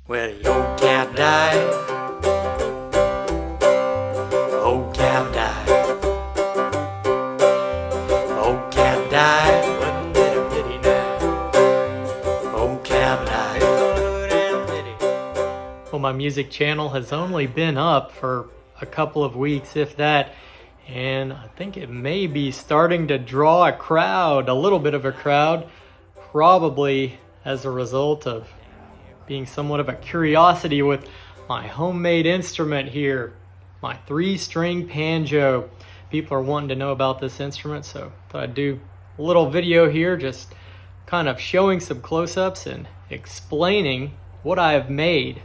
Well, the old cow died. The old cow died. The old cow died. Wasn't it a pity now? The old cow died. Well, my music channel has only been up for a couple of weeks, if that, and I think it may be starting to draw a crowd, a little bit of a crowd, probably as a result of being somewhat of a curiosity with my homemade instrument here, my 3-string Panjo. People are wanting to know about this instrument, so I thought I'd do a little video here just kind of showing some close-ups and explaining what I have made.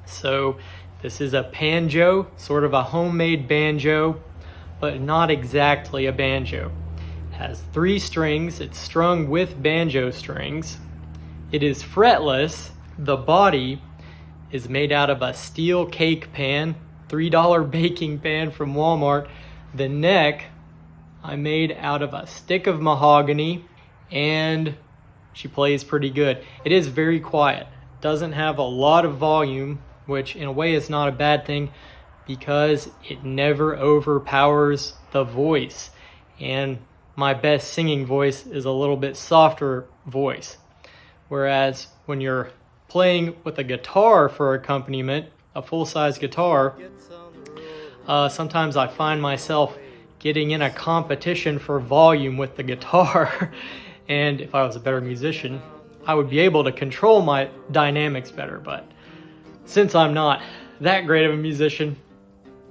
So this is a Panjo, sort of a homemade banjo, but not exactly a banjo. It has 3 strings, it's strung with banjo strings. It is fretless. The body is made out of a steel cake pan, $3 baking pan from Walmart. The neck I made out of a stick of mahogany, and she plays pretty good. It is very quiet, doesn't have a lot of volume, which in a way is not a bad thing because it never overpowers the voice. And my best singing voice is a little bit softer voice. Whereas when you're playing with a guitar for accompaniment, a full-size guitar, sometimes I find myself getting in a competition for volume with the guitar. And if I was a better musician, I would be able to control my dynamics better. But since I'm not that great of a musician,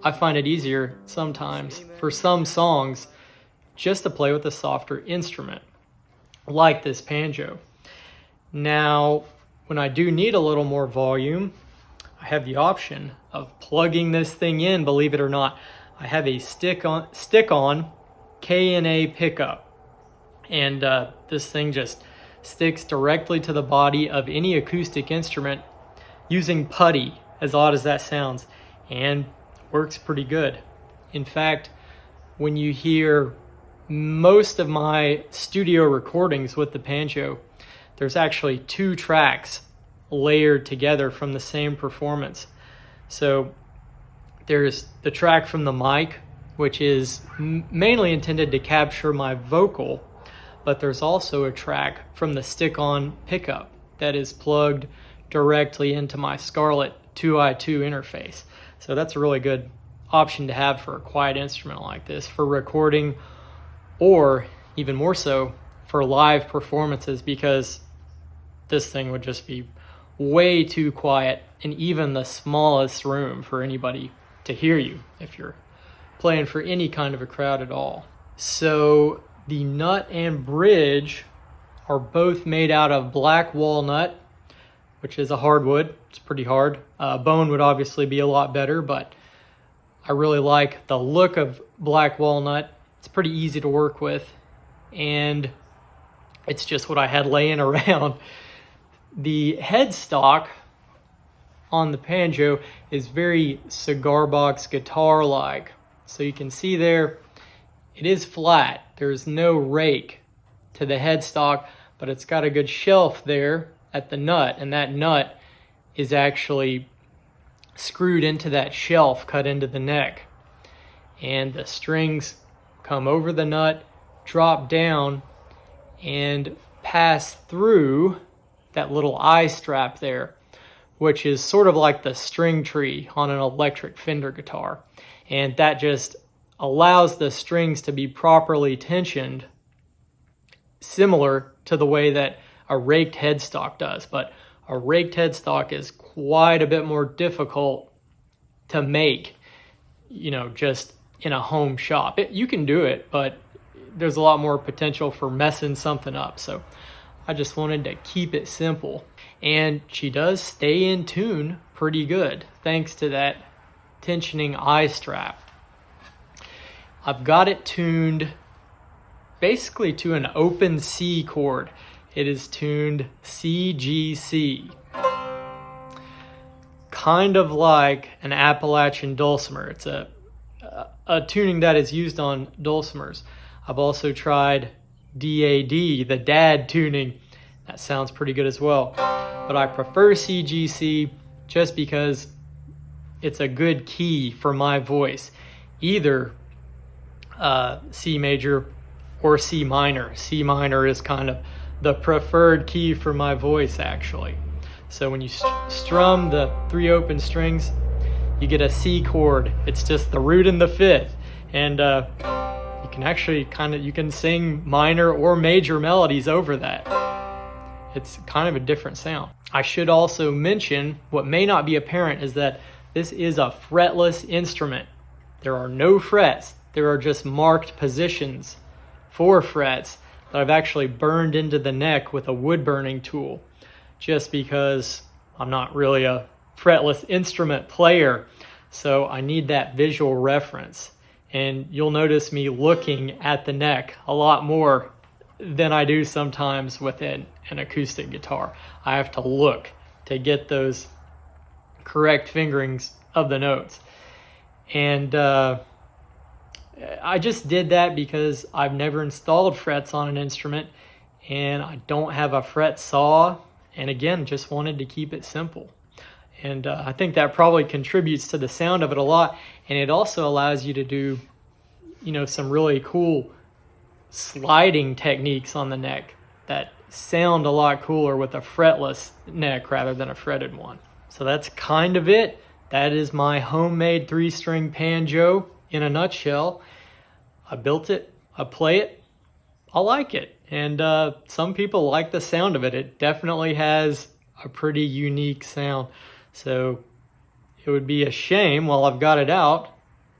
I find it easier sometimes for some songs just to play with a softer instrument, like this banjo. Now, when I do need a little more volume, I have the option of plugging this thing in. Believe it or not, I have a stick-on K&A pickup, and this thing just sticks directly to the body of any acoustic instrument using putty, as odd as that sounds, and works pretty good. In fact, when you hear most of my studio recordings with the banjo, there's actually 2 tracks layered together from the same performance. So there's the track from the mic, which is mainly intended to capture my vocal, but there's also a track from the stick-on pickup that is plugged directly into my Scarlett 2i2 interface. So that's a really good option to have for a quiet instrument like this, for recording, or even more so for live performances, because this thing would just be way too quiet in even the smallest room for anybody to hear you if you're playing for any kind of a crowd at all. So the nut and bridge are both made out of black walnut, which is a hardwood. It's pretty hard. Bone would obviously be a lot better, but I really like the look of black walnut. It's pretty easy to work with, and it's just what I had laying around. The headstock on the banjo is very cigar box guitar-like. So you can see there, it is flat. There's no rake to the headstock, but it's got a good shelf there at the nut, and that nut is actually screwed into that shelf cut into the neck. And the strings come over the nut, drop down, and pass through that little eye strap there, which is sort of like the string tree on an electric Fender guitar. And that just allows the strings to be properly tensioned, similar to the way that a raked headstock does. But a raked headstock is quite a bit more difficult to make, just in a home shop. You can do it, but there's a lot more potential for messing something up. So I just wanted to keep it simple. And she does stay in tune pretty good, thanks to that tensioning eye strap. I've got it tuned basically to an open C chord. It is tuned CGC. Kind of like an Appalachian dulcimer. It's a tuning that is used on dulcimers. I've also tried DAD, the dad tuning. That sounds pretty good as well. But I prefer CGC just because it's a good key for my voice. Either C major or C minor. C minor is kind of the preferred key for my voice, actually. So when you strum the 3 open strings, you get a C chord. It's just the root and the fifth. And you can actually you can sing minor or major melodies over that. It's kind of a different sound. I should also mention, what may not be apparent is that this is a fretless instrument. There are no frets. There are just marked positions for frets that I've actually burned into the neck with a wood burning tool, just because I'm not really a fretless instrument player. So I need that visual reference. And you'll notice me looking at the neck a lot more than I do sometimes with an acoustic guitar. I have to look to get those correct fingerings of the notes. And I just did that because I've never installed frets on an instrument, and I don't have a fret saw, and again, just wanted to keep it simple. And I think that probably contributes to the sound of it a lot, and it also allows you to do, some really cool sliding techniques on the neck that sound a lot cooler with a fretless neck rather than a fretted one. So that's kind of it. That is my homemade 3-string Panjo in a nutshell. I built it, I play it, I like it. And some people like the sound of it. It definitely has a pretty unique sound. So it would be a shame while I've got it out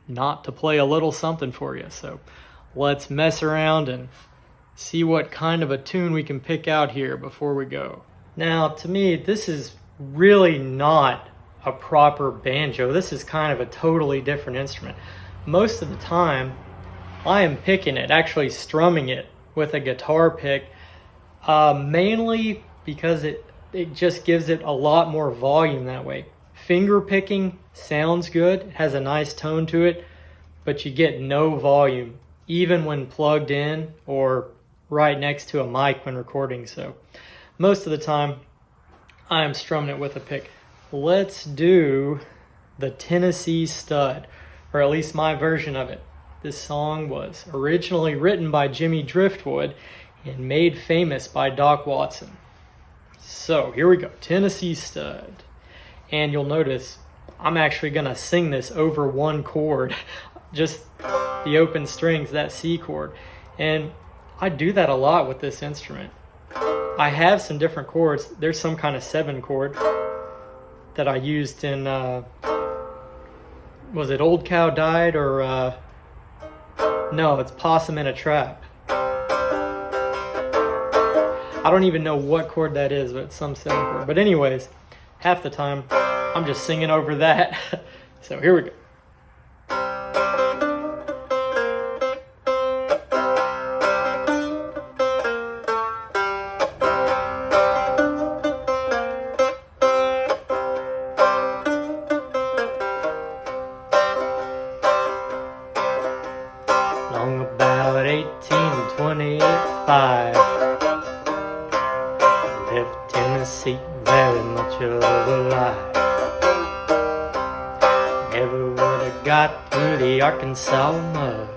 not to play a little something for you. So let's mess around and see what kind of a tune we can pick out here before we go. Now, to me, this is really not a proper banjo. This is kind of a totally different instrument. Most of the time, I am picking it, actually strumming it with a guitar pick, mainly because it just gives it a lot more volume that way. Finger picking sounds good, it has a nice tone to it, but you get no volume, even when plugged in or right next to a mic when recording. So most of the time, I am strumming it with a pick. Let's do the Tennessee Stud, or at least my version of it. This song was originally written by Jimmy Driftwood and made famous by Doc Watson. So here we go, Tennessee Stud. And you'll notice I'm actually gonna sing this over one chord, just the open strings, that C chord. And I do that a lot with this instrument. I have some different chords. There's some kind of 7 chord that I used in, was it Old Cow Died or, no, it's Possum in a Trap. I don't even know what chord that is, but it's some 7 chord. But anyways, half the time, I'm just singing over that. So here we go. Long about 1825, left Tennessee very much alive. Never would have got through the Arkansas mud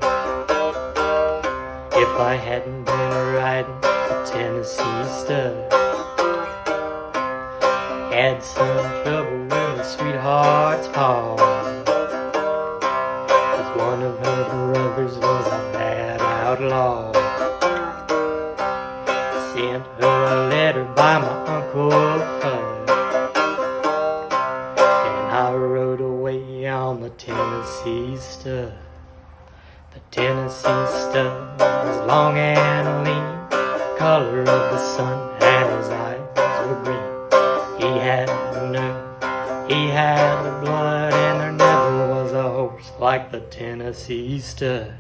if I hadn't been riding the Tennessee Stud. Had some trouble with my sweetheart's paw, 'cause one of her brothers was a bad outlaw. Sent her a letter by my Uncle Fudd, and I rode away on the Tennessee Stud. The Tennessee Stud was long and lean, color of the sun, and his eyes were green. He had the nerve, he had the blood, and there never was a horse like the Tennessee Stud.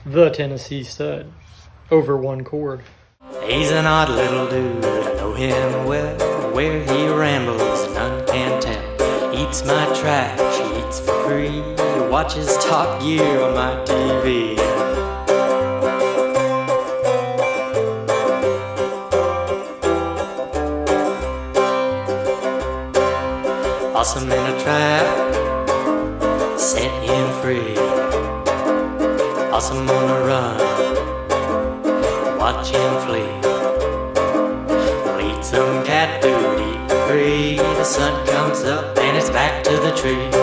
The Tennessee Stud. over one chord. He's an odd little dude, I know him well. Where he rambles, none can tell. Eats my trash, he eats for free. Watches Top Gear on my TV. Awesome in a trap, set him free. Awesome on the run, watch him flee. We'll eat some cat food, eat for free. The sun comes up and it's back to the tree.